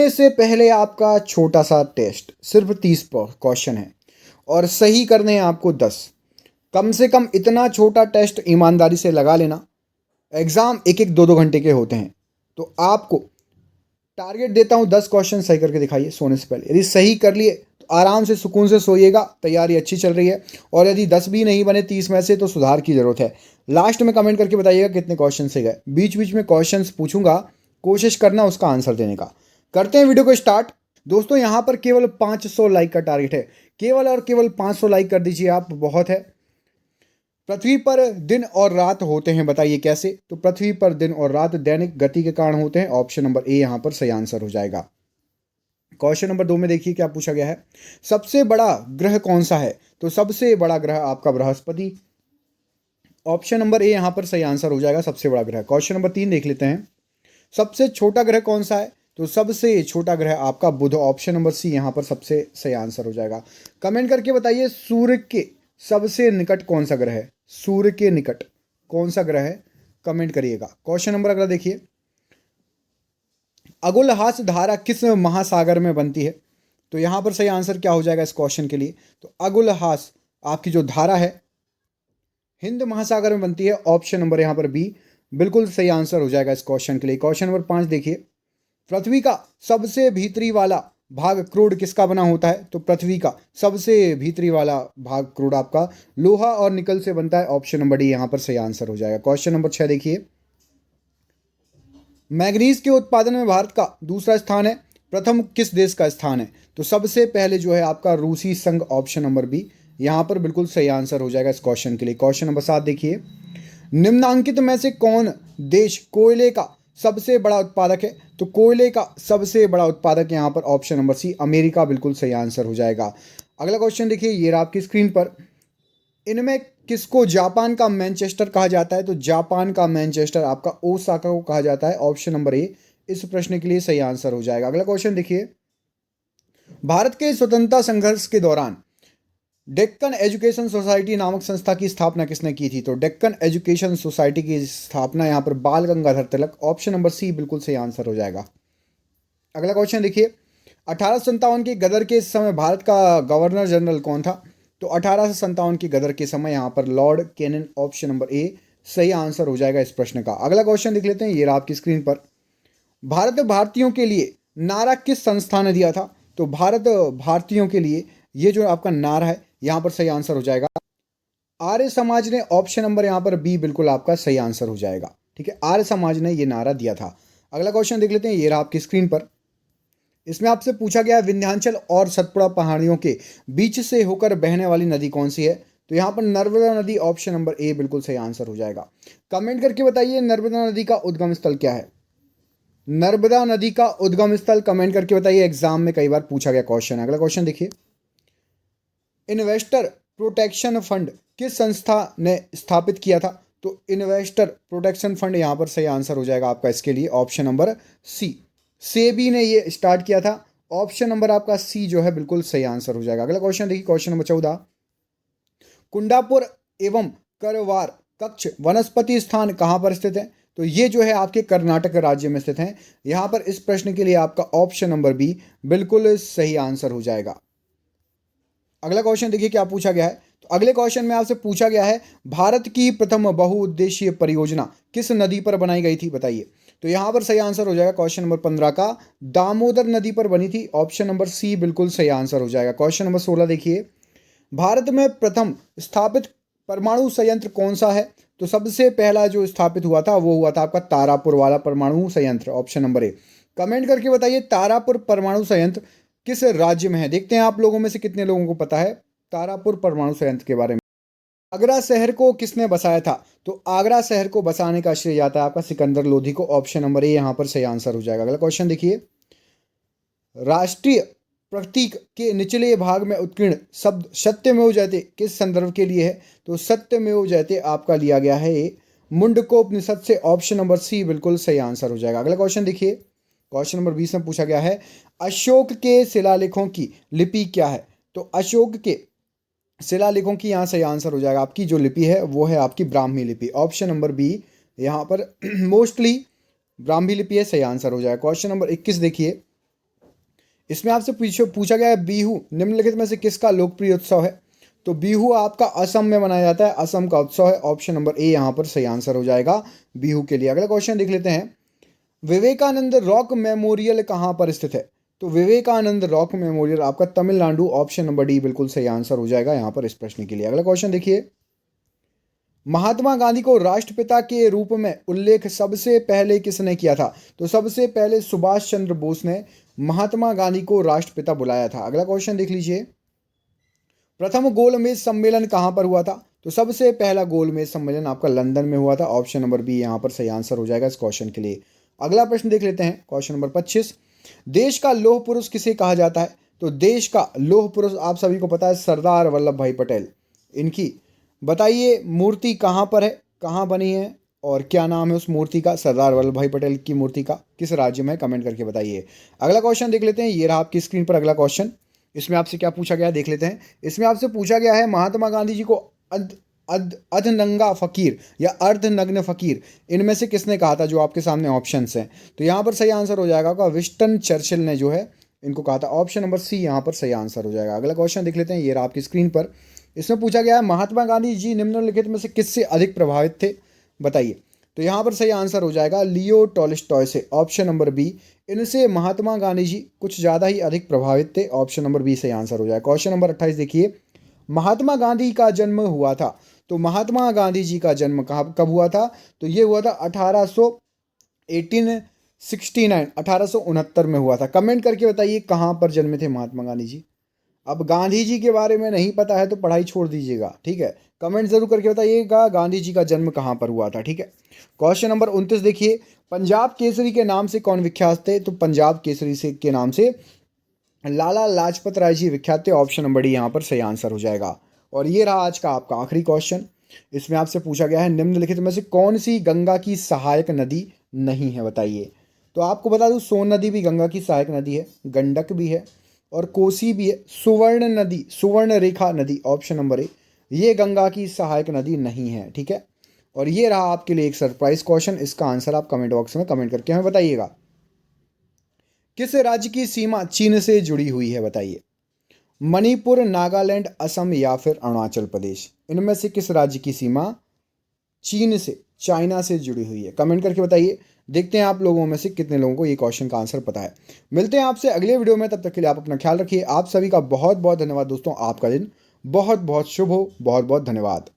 से पहले आपका छोटा सा टेस्ट, सिर्फ 30 क्वेश्चन है और सही करने हैं आपको 10। कम से कम इतना छोटा टेस्ट ईमानदारी से लगा लेना। एग्ज़ाम एक एक दो दो घंटे के होते हैं, तो आपको टारगेट देता हूँ 10 क्वेश्चन सही करके दिखाइए सोने से पहले। यदि सही कर लिए तो आराम से सुकून से सोइएगा, तैयारी अच्छी चल रही है। और यदि 10 भी नहीं बने 30 में से तो सुधार की ज़रूरत है। लास्ट में कमेंट करके बताइएगा कितने क्वेश्चन से गए। बीच बीच में क्वेश्चन पूछूंगा, कोशिश करना उसका आंसर देने का। करते हैं वीडियो को स्टार्ट। दोस्तों यहाँ पर केवल 500 लाइक का टारगेट है, केवल और केवल 500 लाइक कर दीजिए आप, बहुत है। पृथ्वी पर दिन और रात होते हैं, बताइए कैसे? तो पृथ्वी पर दिन और रात दैनिक गति के कारण होते हैं। ऑप्शन नंबर ए यहाँ पर सही आंसर हो जाएगा। क्वेश्चन नंबर 2 में देखिए क्या पूछा गया है। सबसे बड़ा ग्रह कौन सा है? तो सबसे बड़ा ग्रह आपका बृहस्पति। ऑप्शन नंबर ए यहाँ पर सही आंसर हो जाएगा, सबसे बड़ा ग्रह। क्वेश्चन नंबर 3 देख लेते हैं। सबसे छोटा ग्रह कौन सा है? तो सबसे छोटा ग्रह आपका बुध। ऑप्शन नंबर सी यहाँ पर सबसे सही आंसर हो जाएगा। कमेंट करके बताइए सूर्य के सबसे निकट कौन सा ग्रह है? सूर्य के निकट कौन सा ग्रह है? कमेंट करिएगा। क्वेश्चन नंबर अगला देखिए। अगुलहास धारा किस महासागर में बनती है? तो यहाँ पर सही आंसर क्या हो जाएगा इस क्वेश्चन के लिए? तो अगुलहास आपकी जो धारा है हिंद महासागर में बनती है। ऑप्शन नंबर यहाँ पर बी बिल्कुल सही आंसर हो जाएगा इस क्वेश्चन के लिए। क्वेश्चन नंबर 5 देखिए। पृथ्वी का सबसे भीतरी वाला भाग क्रूड किसका बना होता है? तो पृथ्वी का सबसे भीतरी वाला भाग क्रूड आपका लोहा और निकल से बनता है। ऑप्शन नंबर डी यहाँ पर सही आंसर हो जाएगा। क्वेश्चन नंबर 6 देखिए। मैग्नीज के उत्पादन में भारत का दूसरा स्थान है, प्रथम किस देश का स्थान है? तो सबसे पहले जो है आपका रूसी संघ। ऑप्शन नंबर बी यहाँ पर बिल्कुल सही आंसर हो जाएगा इस क्वेश्चन के लिए। क्वेश्चन नंबर 7 देखिए। निम्नांकित में से कौन देश कोयले का सबसे बड़ा उत्पादक है? तो कोयले का सबसे बड़ा उत्पादक यहाँ पर ऑप्शन नंबर सी अमेरिका बिल्कुल सही आंसर हो जाएगा। अगला क्वेश्चन देखिए, ये रहा आपकी स्क्रीन पर। इनमें किसको जापान का मैनचेस्टर कहा जाता है? तो जापान का मैनचेस्टर आपका ओसाका को कहा जाता है। ऑप्शन नंबर ए इस प्रश्न के लिए सही आंसर हो जाएगा। अगला क्वेश्चन देखिए। भारत के स्वतंत्रता संघर्ष के दौरान डेक्कन एजुकेशन सोसाइटी नामक संस्था की स्थापना किसने की थी? तो डेक्कन एजुकेशन सोसाइटी की स्थापना यहाँ पर बाल Gangadhar Tilak. Option number C बिल्कुल सही आंसर हो जाएगा। अगला क्वेश्चन देखिए। 1857 की गदर के समय भारत का गवर्नर जनरल कौन था? तो 1857 की गदर के समय यहाँ पर Lord Canning. Option number A सही आंसर हो जाएगा इस प्रश्न का। अगला क्वेश्चन देख लेते हैं, ये रहा आपकी स्क्रीन पर। भारत भारतीयों के लिए नारा किस संस्था ने दिया था? तो भारत भारतीयों के लिए ये जो आपका नारा है यहाँ पर सही आंसर हो जाएगा आर्य समाज ने। ऑप्शन नंबर यहाँ पर बी बिल्कुल आपका सही आंसर हो जाएगा। ठीक है, आर्य समाज ने ये नारा दिया था। अगला क्वेश्चन देख लेते हैं, ये रहा आपकी स्क्रीन पर। इसमें आपसे पूछा गया विंध्याचल और सतपुड़ा पहाड़ियों के बीच से होकर बहने वाली नदी कौन सी है? तो यहाँ पर नर्मदा नदी। ऑप्शन नंबर ए बिल्कुल सही आंसर हो जाएगा। कमेंट करके बताइए नर्मदा नदी का उद्गम स्थल क्या है? नर्मदा नदी का उद्गम स्थल कमेंट करके बताइए, एग्जाम में कई बार पूछा गया क्वेश्चन है। अगला क्वेश्चन देखिए। इन्वेस्टर प्रोटेक्शन फंड किस संस्था ने स्थापित किया था? तो इन्वेस्टर प्रोटेक्शन फंड यहाँ पर सही आंसर हो जाएगा आपका इसके लिए। ऑप्शन नंबर सी सेबी ने ये स्टार्ट किया था। ऑप्शन नंबर आपका सी जो है बिल्कुल सही आंसर हो जाएगा। अगला क्वेश्चन देखिए, क्वेश्चन नंबर 14। कुंडापुर एवं करवार कक्ष वनस्पति स्थान कहाँ पर स्थित है? तो ये जो है आपके कर्नाटक राज्य में स्थित है। यहाँ पर इस प्रश्न के लिए आपका ऑप्शन नंबर बी बिल्कुल सही आंसर हो जाएगा। अगला क्वेश्चन देखिए क्या पूछा गया है। तो अगले क्वेश्चन में आपसे पूछा गया है भारत की प्रथम बहुउद्देशीय परियोजना किस नदी पर बनाई गई थी, बताइए। तो यहाँ पर सही आंसर हो जाएगा क्वेश्चन नंबर 15 का दामोदर नदी पर बनी थी। ऑप्शन नंबर सी बिल्कुल सही आंसर हो जाएगा। क्वेश्चन नंबर 16 देखिए। भारत में प्रथम स्थापित परमाणु संयंत्र कौन सा है? तो सबसे पहला जो स्थापित हुआ था वो हुआ था आपका तारापुर वाला परमाणु संयंत्र। Option number A. कमेंट करके बताइए तारापुर परमाणु संयंत्र किस राज्य में है? देखते हैं आप लोगों में से कितने लोगों को पता है तारापुर परमाणु संयंत्र के बारे में। आगरा शहर को किसने बसाया था? तो आगरा शहर को बसाने का श्रेय जाता है आपका सिकंदर लोधी को। ऑप्शन नंबर ए यहाँ पर सही आंसर हो जाएगा। अगला क्वेश्चन देखिए। राष्ट्रीय प्रतीक के निचले भाग में उत्कीर्ण शब्द सत्यमेव जयते किस संदर्भ के लिए है? तो सत्यमेव जयते आपका लिया गया है मुंडकोपनिषद से। ऑप्शन नंबर सी बिल्कुल सही आंसर हो जाएगा। अगला क्वेश्चन देखिए। क्वेश्चन नंबर 20 में पूछा गया है अशोक के शिलालेखों की लिपि क्या है? तो अशोक के शिलालेखों की यहाँ सही आंसर हो जाएगा आपकी जो लिपि है वो है आपकी ब्राह्मी लिपि। ऑप्शन नंबर बी यहाँ पर मोस्टली ब्राह्मी लिपि है, सही आंसर हो जाएगा। क्वेश्चन नंबर 21 देखिए। इसमें आपसे पूछा गया है बिहू निम्नलिखित में से किसका लोकप्रिय उत्सव है। तो बिहू आपका असम में मनाया जाता है, असम का उत्सव है। ऑप्शन नंबर ए यहाँ पर सही आंसर हो जाएगा बिहू के लिए। अगला क्वेश्चन देख लेते हैं, विवेकानंद रॉक मेमोरियल कहाँ पर स्थित है। तो विवेकानंद रॉक मेमोरियल आपका तमिलनाडु, ऑप्शन नंबर डी बिल्कुल सही आंसर हो जाएगा यहाँ पर इस प्रश्न के लिए। अगला क्वेश्चन देखिए, महात्मा गांधी को राष्ट्रपिता के रूप में उल्लेख सबसे पहले किसने किया था। तो सबसे पहले सुभाष चंद्र बोस ने महात्मा गांधी को राष्ट्रपिता बुलाया था। अगला क्वेश्चन देख लीजिए, प्रथम गोलमेज सम्मेलन कहां पर हुआ था। तो सबसे पहला गोलमेज सम्मेलन आपका लंदन में हुआ था। ऑप्शन नंबर बी यहां पर सही आंसर हो जाएगा इस क्वेश्चन के लिए। अगला प्रश्न देख लेते हैं, क्वेश्चन नंबर 25, देश का लौह पुरुष किसे कहा जाता है। तो देश का लौह पुरुष आप सभी को पता है सरदार वल्लभ भाई पटेल। इनकी बताइए मूर्ति कहाँ पर है, कहाँ बनी है और क्या नाम है उस मूर्ति का। सरदार वल्लभ भाई पटेल की मूर्ति का किस राज्य में, कमेंट करके बताइए। अगला क्वेश्चन देख लेते हैं, ये रहा आपकी स्क्रीन पर अगला क्वेश्चन। इसमें आपसे क्या पूछा गया है देख लेते हैं। इसमें आपसे पूछा गया है महात्मा गांधी जी को अधनंगा फकीर या अर्धनग्न फकीर इनमें से किसने कहा था, जो आपके सामने ऑप्शंस हैं। तो यहाँ पर सही आंसर हो जाएगा विंस्टन चर्चिल ने जो है इनको कहा था। ऑप्शन नंबर सी यहाँ पर सही आंसर हो जाएगा। अगला क्वेश्चन देख लेते हैं, ये रहा आपकी स्क्रीन पर। इसमें पूछा गया है महात्मा गांधी जी निम्नलिखित में से किससे अधिक प्रभावित थे, बताइए। तो यहाँ पर सही आंसर हो जाएगा लियो टॉल्स्टॉय से। ऑप्शन नंबर बी, इनसे महात्मा गांधी जी कुछ ज़्यादा ही अधिक प्रभावित थे। ऑप्शन नंबर बी सही आंसर हो जाएगा। क्वेश्चन नंबर 28 देखिए, महात्मा गांधी का जन्म हुआ था। तो महात्मा गांधी जी का जन्म कब हुआ था। तो ये हुआ था 1869 में हुआ था। कमेंट करके बताइए कहाँ पर जन्मे थे महात्मा गांधी जी। अब गांधी जी के बारे में नहीं पता है तो पढ़ाई छोड़ दीजिएगा, ठीक है। कमेंट जरूर करके बताइएगा गांधी जी का जन्म कहाँ पर हुआ था, ठीक है। क्वेश्चन नंबर 29 देखिए, पंजाब केसरी के नाम से कौन विख्यात थे। तो पंजाब केसरी से के नाम से लाला लाजपत राय जी विख्यात थे। ऑप्शन नंबर डी यहाँ पर सही आंसर हो जाएगा। और ये रहा आज का आपका आखिरी क्वेश्चन। इसमें आपसे पूछा गया है निम्नलिखित में से कौन सी गंगा की सहायक नदी नहीं है, बताइए। तो आपको बता दूं सोन नदी भी गंगा की सहायक नदी है, गंडक भी है और कोसी भी है। सुवर्ण नदी, सुवर्ण रेखा नदी, ऑप्शन नंबर ए, ये गंगा की सहायक नदी नहीं है, ठीक है। और ये रहा आपके लिए एक सरप्राइज क्वेश्चन। इसका आंसर आप कमेंट बॉक्स में कमेंट करके हमें बताइएगा। किस राज्य की सीमा चीन से जुड़ी हुई है, बताइए। मणिपुर, नागालैंड, असम या फिर अरुणाचल प्रदेश, इनमें से किस राज्य की सीमा चीन से, चाइना से जुड़ी हुई है, कमेंट करके बताइए। देखते हैं आप लोगों में से कितने लोगों को ये क्वेश्चन का आंसर पता है। मिलते हैं आपसे अगले वीडियो में, तब तक के लिए आप अपना ख्याल रखिए। आप सभी का बहुत बहुत धन्यवाद दोस्तों। आपका दिन बहुत बहुत शुभ हो। बहुत बहुत धन्यवाद।